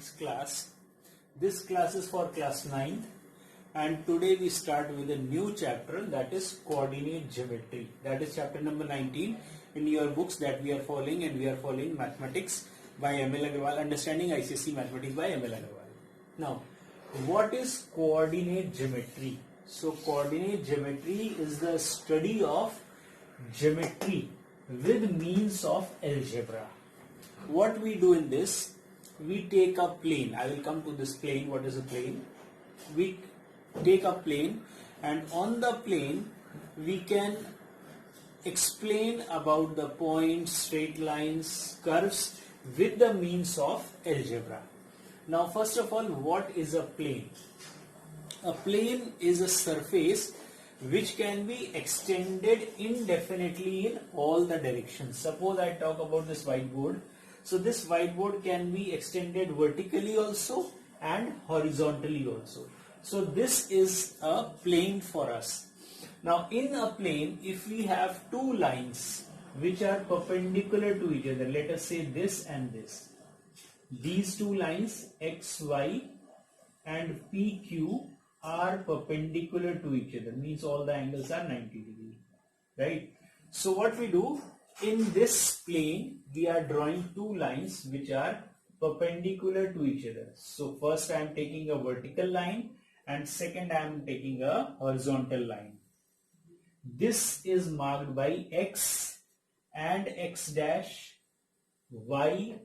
mathematics class. This class is for class 9 and today we start with a new chapter, that is coordinate geometry. That is chapter number 19 in your books that we are following, and we are following mathematics by M.L. Agarwal, understanding ICSE mathematics by M.L. Agarwal. Now, what is coordinate geometry? So coordinate geometry is the study of geometry with means of algebra. What we do in this, we take a plane. I will come to this plane. What is a plane? We take a plane, and on the plane we can explain about the points, straight lines, curves with the means of algebra. Now first of all, what is a plane? A plane is a surface which can be extended indefinitely in all the directions. Suppose I talk about this whiteboard. So this whiteboard can be extended vertically also and horizontally also. So this is a plane for us. Now in a plane, if we have two lines which are perpendicular to each other, let us say this and this. These two lines XY and PQ are perpendicular to each other, means all the angles are 90 degrees, right? So what we do, in this plane we are drawing two lines which are perpendicular to each other. So first I am taking a vertical line and second I am taking a horizontal line. This is marked by X and X dash, Y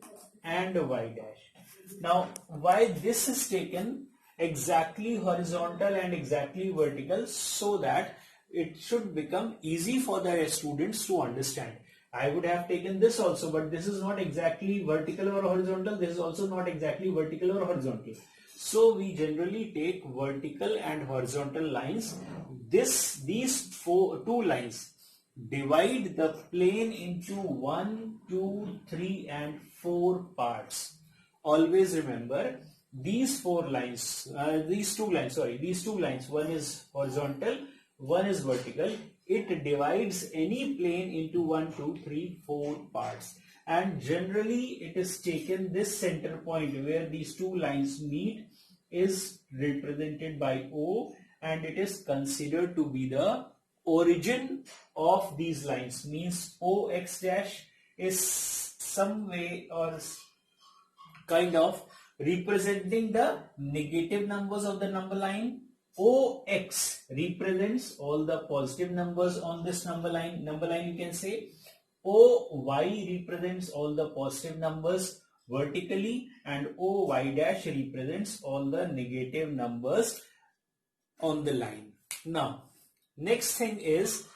and Y dash. Now why this is taken exactly horizontal and exactly vertical, so that it should become easy for the students to understand. I would have taken this also, but this is not exactly vertical or horizontal. This is also not exactly vertical or horizontal. So we generally take vertical and horizontal lines. These two lines divide the plane into 1, 2, 3 and 4 parts. Always remember, these two lines, one is horizontal, one is vertical. It divides any plane into 1, 2, 3, 4 parts, and generally it is taken, this center point where these two lines meet is represented by O, and it is considered to be the origin of these lines, means OX dash is some way or kind of representing the negative numbers of the number line. OX represents all the positive numbers on this number line you can say. OY represents all the positive numbers vertically, and OY dash represents all the negative numbers on the line. Now next thing is,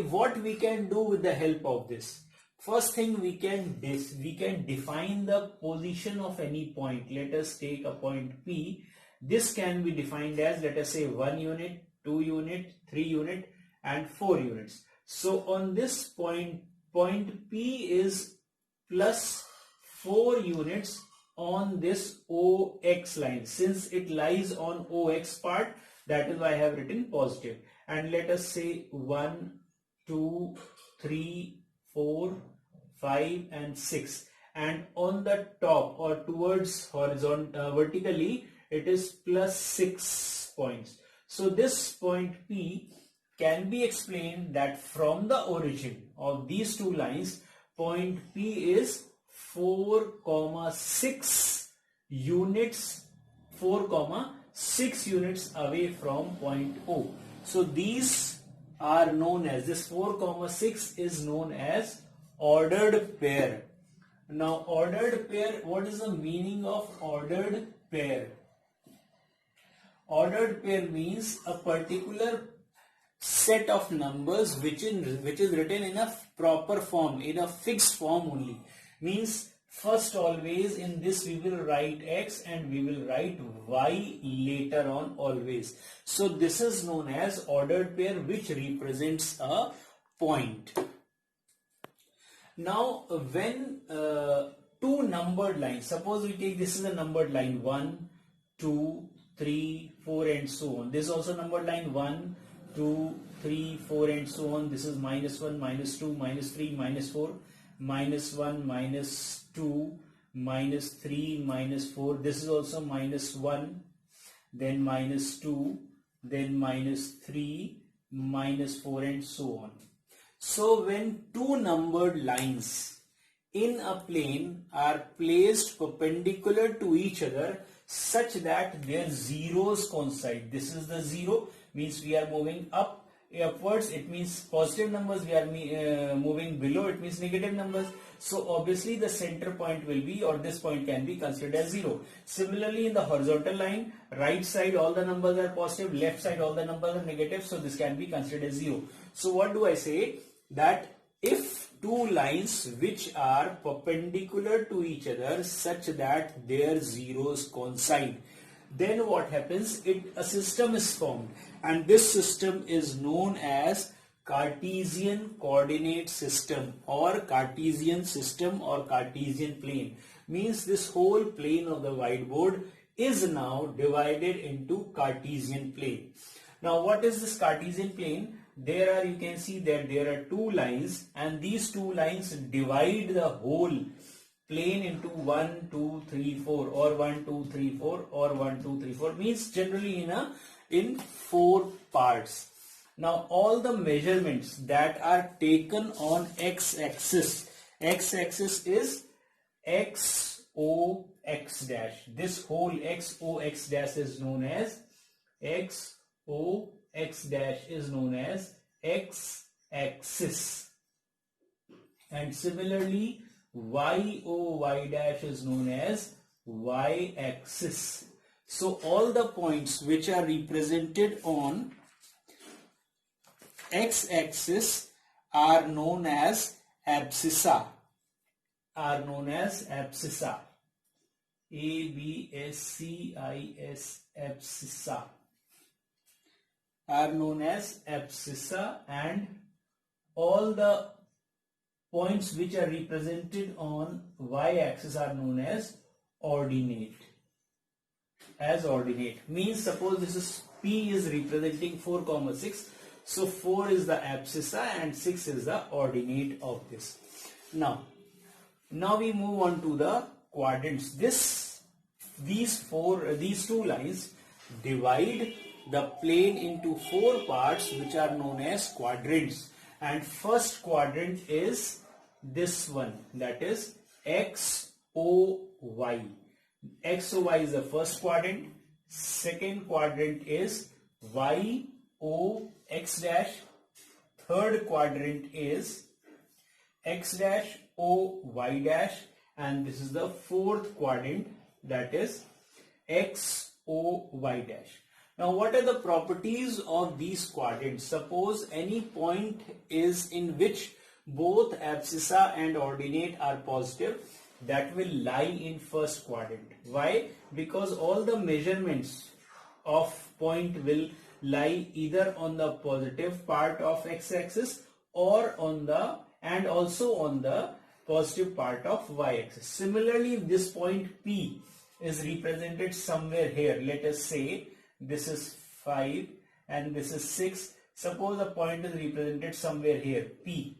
what we can do with the help of this. First thing, we can define the position of any point. Let us take a point P. This can be defined as, let us say, 1 unit, 2 unit, 3 unit and 4 units. So on this point P is plus 4 units on this OX line. Since it lies on OX part, that is why I have written positive. And let us say 1, 2, 3, 4, 5 and 6, and on the top or towards vertically it is plus 6 points. So this point P can be explained that from the origin of these two lines, point P is 4,6 units away from point O. So these are known as, this 4,6 is known as ordered pair. Now ordered pair, what is the meaning of ordered pair? Ordered pair means a particular set of numbers which is written in a proper form, in a fixed form only. Means first always in this we will write X and we will write Y later on always. So this is known as ordered pair, which represents a point. Now when two numbered lines, suppose we take, this is a numbered line 1, 2, 3, 4 and so on. This is also numbered line 1, 2, 3, 4 and so on. This is -1, -2, -3, -4, -1, -2, -3, -4. This is also -1, then -2, then -3, -4, and so on. So when two numbered lines in a plane are placed perpendicular to each other such that their zeros coincide. This is the 0, means we are moving upwards, it means positive numbers. We are moving below, it means negative numbers. So obviously the center point will be, or this point can be considered as 0. Similarly in the horizontal line, right side all the numbers are positive, left side all the numbers are negative, so this can be considered as 0. So what do I say? That if two lines which are perpendicular to each other such that their zeros coincide, then what happens? A system is formed, and this system is known as Cartesian coordinate system, or Cartesian system, or Cartesian plane. Means this whole plane of the whiteboard is now divided into Cartesian plane. Now what is this Cartesian plane? There are, you can see that there are two lines, and these two lines divide the whole plane into 1, 2, 3, 4, or 1, 2, 3, 4, or 1, 2, 3, 4, means generally in 4 parts. Now all the measurements that are taken on x-axis is x, o, x dash. This whole x, o, x dash is known as x, o, x dash is known as x-axis, and similarly y, o, y dash is known as y-axis. So all the points which are represented on x-axis are known as abscissa. Abscissa. abscissa are known as abscissa, and all the points which are represented on y-axis are known as ordinate. Means suppose this is P is representing 4, 6. So 4 is the abscissa and 6 is the ordinate of this. Now we move on to the quadrants. These two lines divide the plane into 4 parts which are known as quadrants. And first quadrant is this one, that is x, o, y. X, o, y is the first quadrant. Second quadrant is y, o, x dash. Third quadrant is x dash, o, y dash. And this is the fourth quadrant, that is x, o, y dash. Now what are the properties of these quadrants? Suppose any point is in which both abscissa and ordinate are positive, that will lie in first quadrant. Why? Because all the measurements of point will lie either on the positive part of x-axis or on the, and also on the positive part of y-axis. Similarly, if this point P is represented somewhere here, let us say this is 5 and this is 6. Suppose a point is represented somewhere here, P.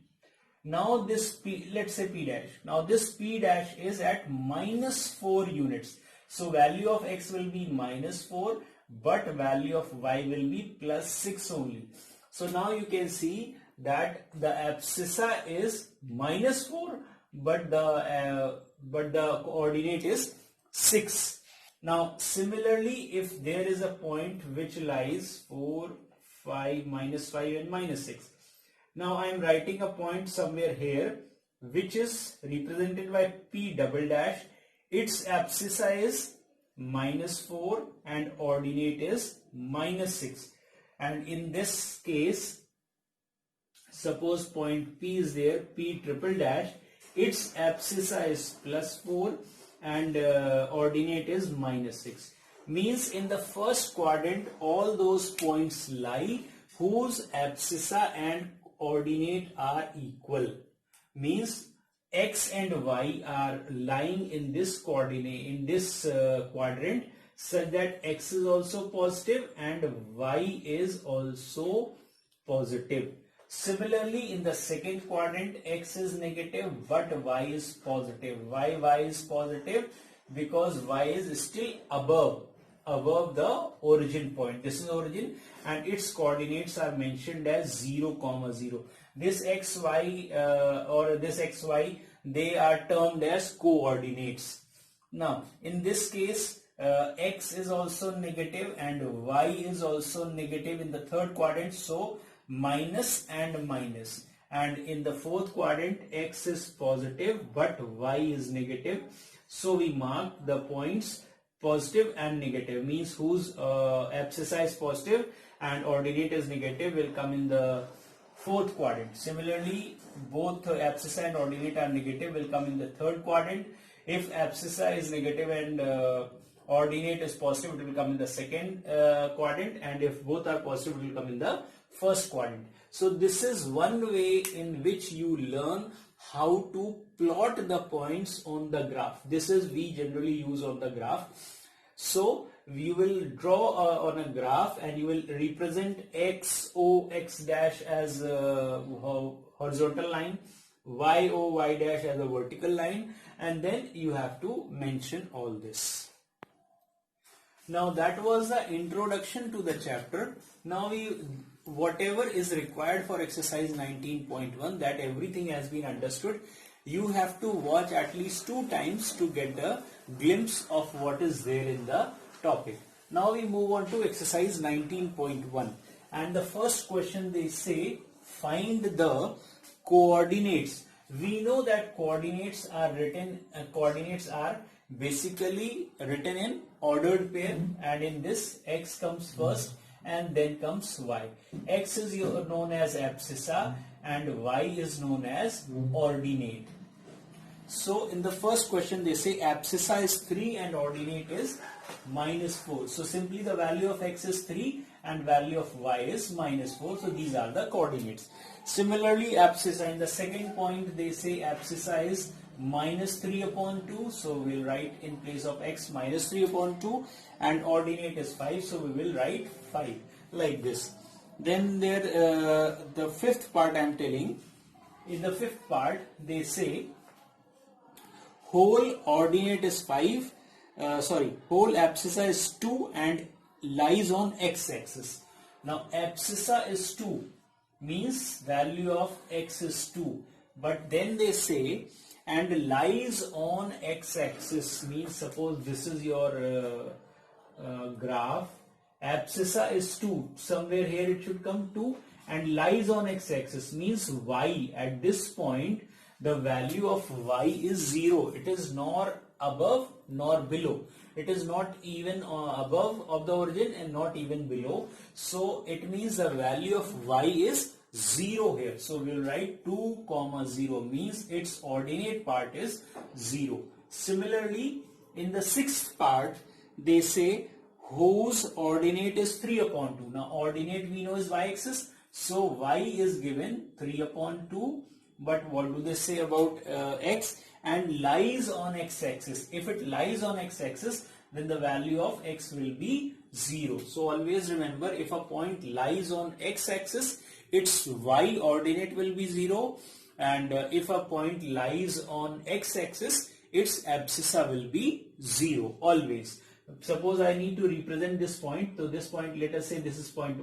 Now this P, let's say P dash. Now this P dash is at -4 units. So value of x will be -4, but value of y will be +6 only. So now you can see that the abscissa is -4, but the coordinate is 6. Now similarly, if there is a point which lies 4, 5, -5 and -6. Now I am writing a point somewhere here which is represented by P double dash. Its abscissa is -4 and ordinate is -6. And in this case, suppose point P is there, P triple dash, its abscissa is +4 and ordinate is -6. Means in the first quadrant all those points lie whose abscissa and ordinate are equal. Means x and y are lying in this coordinate, in this quadrant, such that x is also positive and y is also positive. Similarly, in the second quadrant, x is negative but y is positive. Why y is positive? Because y is still above the origin point. This is origin and its coordinates are mentioned as 0, 0. This xy or this xy, they are termed as coordinates. Now, in this case, x is also negative and y is also negative in the third quadrant, so minus and minus. And in the fourth quadrant, x is positive but y is negative, so we mark the points positive and negative, means whose abscissa is positive and ordinate is negative will come in the fourth quadrant. Similarly, both abscissa and ordinate are negative will come in the third quadrant. If abscissa is negative and ordinate is positive, it will come in the second quadrant, and if both are positive, it will come in the first quadrant. So this is one way in which you learn how to plot the points on the graph. This is we generally use on the graph. So you will draw on a graph and you will represent x o x dash as a horizontal line, y o y dash as a vertical line, and then you have to mention all this. Now that was the introduction to the chapter. Now whatever is required for exercise 19.1, that everything has been understood. You have to watch at least 2 times to get a glimpse of what is there in the topic. Now we move on to exercise 19.1, and the first question they say, find the coordinates. We know that coordinates are basically written in ordered pair, and in this x comes first and then comes y. X is known as abscissa and y is known as ordinate. So in the first question they say abscissa is 3 and ordinate is -4. So simply the value of x is 3 and value of y is -4. So these are the coordinates. Similarly, abscissa, in the second point they say abscissa is -3/2. So we'll write in place of x -3/2, and ordinate is 5. So we will write 5 like this. Then there the fifth part I am telling. In the fifth part they say whole ordinate is 5. Whole abscissa is 2 and lies on x-axis. Now abscissa is 2, means value of x is 2, but then they say and lies on x-axis, means suppose this is your graph, abscissa is 2, somewhere here it should come 2, and lies on x-axis means y. At this point the value of y is 0. It is nor above nor below. It is not even above of the origin and not even below. So it means the value of y is 0 here. So we will write 2, 0 means its ordinate part is 0. Similarly, in the sixth part they say whose ordinate is 3/2. Now ordinate we know is y-axis. So y is given 3/2. But what do they say about x? And lies on x-axis. If it lies on x-axis, then the value of x will be 0. So always remember, if a point lies on x-axis, its y ordinate will be 0, and if a point lies on x-axis, its abscissa will be 0 always. Suppose I need to represent this point. So this point, let us say this is point.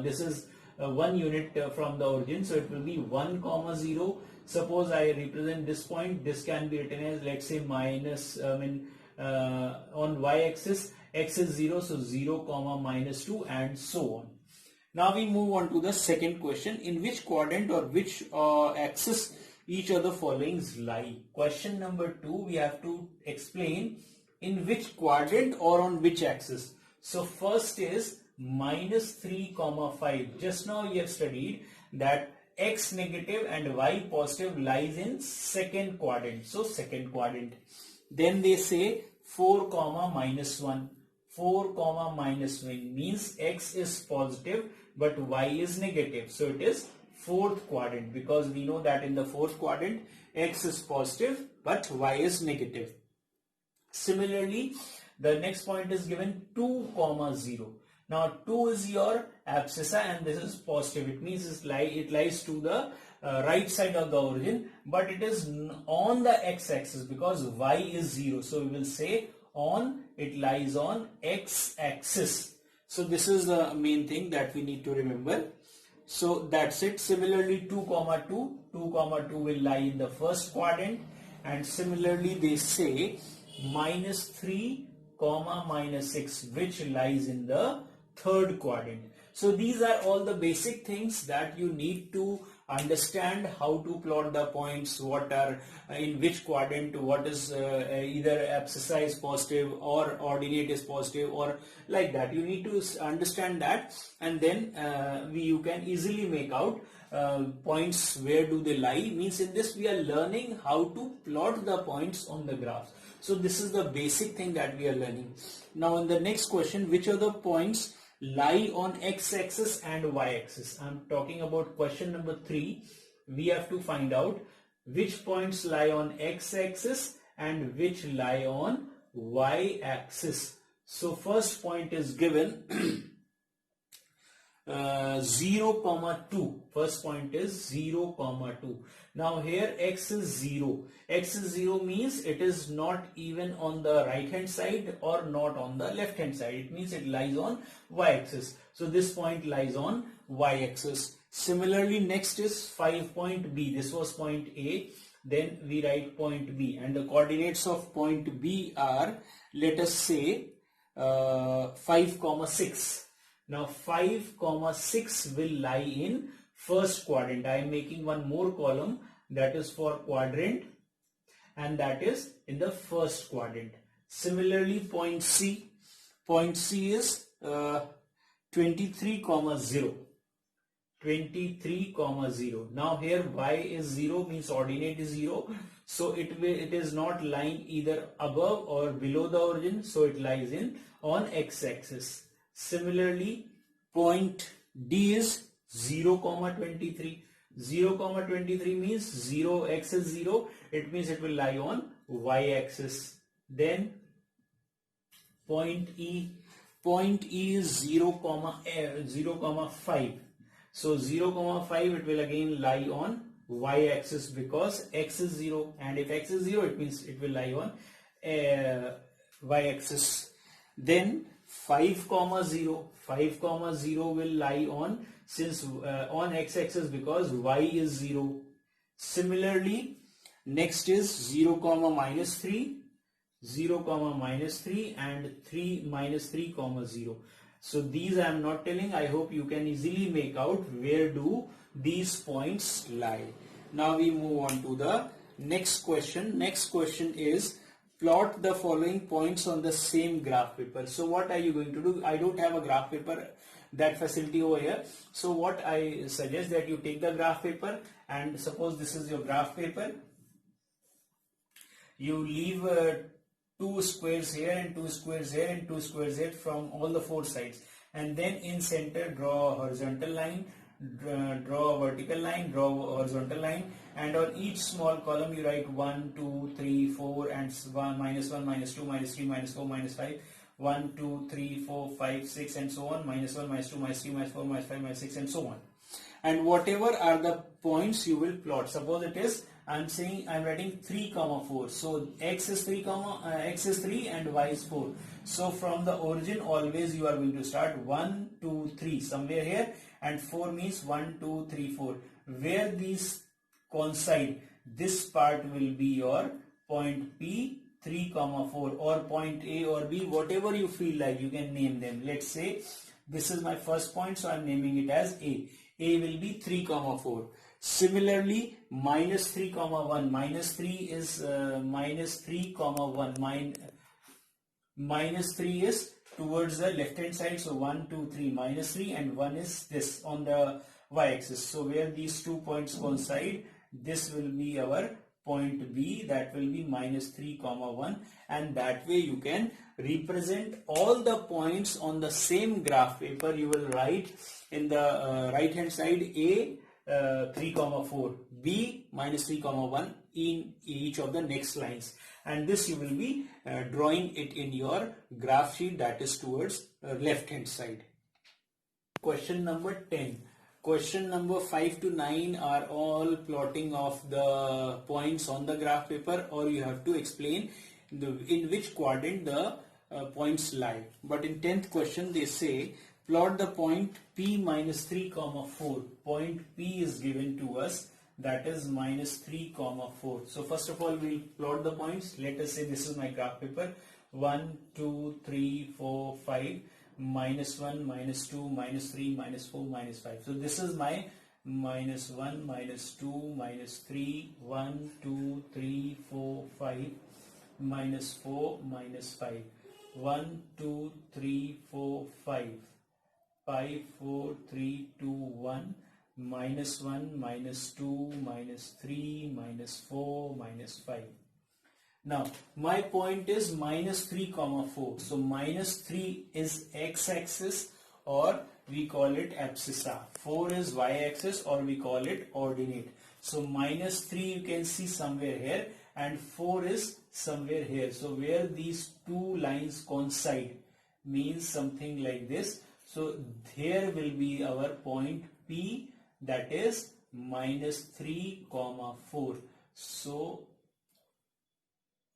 This is 1 unit from the origin, so it will be 1, 0. Suppose I represent this point. This can be written as, let's say, minus. On y-axis, x is 0, so 0, -2, and so on. Now we move on to the second question. In which quadrant or which axis each of the followings lie? Question number 2, we have to explain in which quadrant or on which axis. So first is -3, 5. Just now you have studied that x negative and y positive lies in second quadrant. So second quadrant. Then they say 4, -1. 4, -1 means x is positive but y is negative. So it is fourth quadrant, because we know that in the fourth quadrant x is positive but y is negative. Similarly, the next point is given 2, 0. Now 2 is your abscissa and this is positive. It means it lies to the right side of the origin, but it is on the x-axis because y is 0. So we will say it lies on x-axis. So this is the main thing that we need to remember. So that's it. Similarly 2, 2 will lie in the first quadrant, and similarly they say -3, -6 which lies in the third quadrant. So these are all the basic things that you need to understand, how to plot the points, what are in which quadrant, what is either abscissa is positive or ordinate is positive or like that. You need to understand that, and then you can easily make out points where do they lie. Means in this we are learning how to plot the points on the graphs. So this is the basic thing that we are learning. Now in the next question, which are the points lie on x-axis and y-axis? I'm talking about question number 3. We have to find out which points lie on x-axis and which lie on y-axis. So first point is given 0, 2. First point is 0, 2. Now here x is 0. X is 0 means it is not even on the right hand side or not on the left hand side. It means it lies on y-axis. So this point lies on y-axis. Similarly next is 5 point B. This was point A. Then we write point B, and the coordinates of point B are, let us say 5, 6. Now 5, 6 will lie in first quadrant. I am making one more column that is for quadrant, and that is in the first quadrant. Similarly point C. Point C is 23, 0. 23, 0. Now here y is 0 means ordinate is 0. So it is not lying either above or below the origin. So it lies on x-axis. Similarly, point D is 0, 23. 0, 23 means 0, x is 0. It means it will lie on y-axis. Then point E. Point E is 0, 5. So 0, 5 it will again lie on y-axis because x is 0, and if x is 0 it means it will lie on y-axis. Then 5, 0. 5, 0 will lie on on x-axis because y is 0. Similarly, next is 0, -3. 0, -3 and 3, -3, 0. So these I am not telling. I hope you can easily make out where do these points lie. Now we move on to the next question. Next question is, plot the following points on the same graph paper. So what are you going to do? I don't have a graph paper, that facility over here. So what I suggest that you take the graph paper, and suppose this is your graph paper. You leave 2 squares here and 2 squares here and 2 squares here from all the 4 sides, and then in center draw a horizontal line, draw a vertical line, draw a horizontal line, and on each small column you write 1, 2, 3, 4 and -1, -2, -3, -4, -5, 1, 2, 3, 4, 5, 6 and so on, -1, -2, -3, -4, -5, -6 and so on. And whatever are the points you will plot. Suppose it is, I'm writing 3, 4. So x is 3, and y is 4. So from the origin always you are going to start 1, 2, 3 somewhere here, and 4 means 1, 2, 3, 4. Where these coincide, this part will be your point P, 3, 4, or point A or B, whatever you feel like you can name them. Let's say this is my first point, so I'm naming it as A. A will be 3, 4. Similarly, -3, 1. -3 is -3, 1. -3 is towards the left hand side. So 1, 2, 3, -3, and 1 is this on the y-axis. So where these 2 points coincide, this will be our point B. That will be -3, 1, and that way you can represent all the points on the same graph paper. You will write in the right hand side A 3, 4, B -3, 1 in each of the next lines, and this you will be drawing it in your graph sheet, that is towards left hand side. Question number 10. Question number 5 to 9 are all plotting of the points on the graph paper, or you have to explain in which quadrant the points lie. But in 10th question they say plot the point P minus 3 comma 4. Point P is given to us, that is minus 3 comma 4. So first of all we will plot the points. Let us say this is my graph paper. 1, 2, 3, 4, 5. Minus 1, minus 2, minus 3, minus 4, minus 5. So this is my minus 1, minus 2, minus 3, 1, 2, 3, 4, 5, minus 4, minus 5. 1, 2, 3, 4, 5. 5, 4, 3, 2, 1. Minus 1, minus 2, minus 3, minus 4, minus 5. Now my point is minus 3 comma 4. So minus 3 is x-axis, or we call it abscissa. 4 is y-axis, or we call it ordinate. So minus 3 you can see somewhere here, and 4 is somewhere here. So where these two lines coincide means something like this. So here will be our point P, that is minus 3 comma 4. So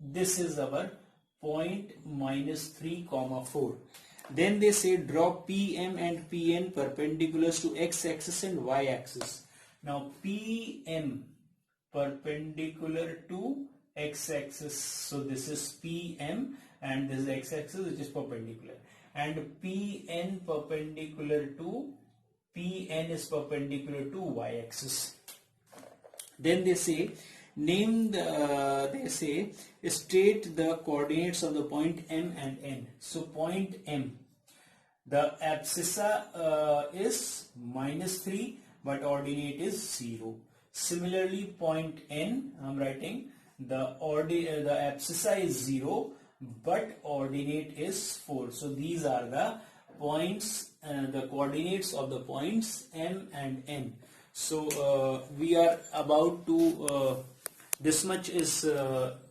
this is our point minus 3 comma 4. Then they say draw PM and PN perpendiculars to x-axis and y-axis. Now PM perpendicular to x-axis, so this is PM, and this is x-axis which is perpendicular, and PN perpendicular to PN is perpendicular to y-axis. Then they say state the coordinates of the point M and N. So point M, the abscissa is minus 3 but ordinate is 0. Similarly point N, I am writing the abscissa is 0 but ordinate is 4. So these are the points, the coordinates of the points M and N. So we are about to this much is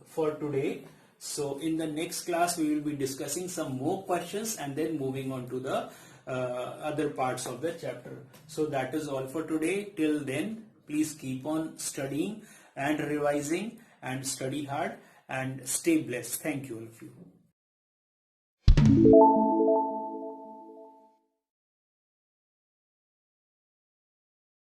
for today. So in the next class we will be discussing some more questions and then moving on to the other parts of the chapter. So that is all for today. Till then, please keep on studying and revising and study hard and stay blessed. Thank you all of you.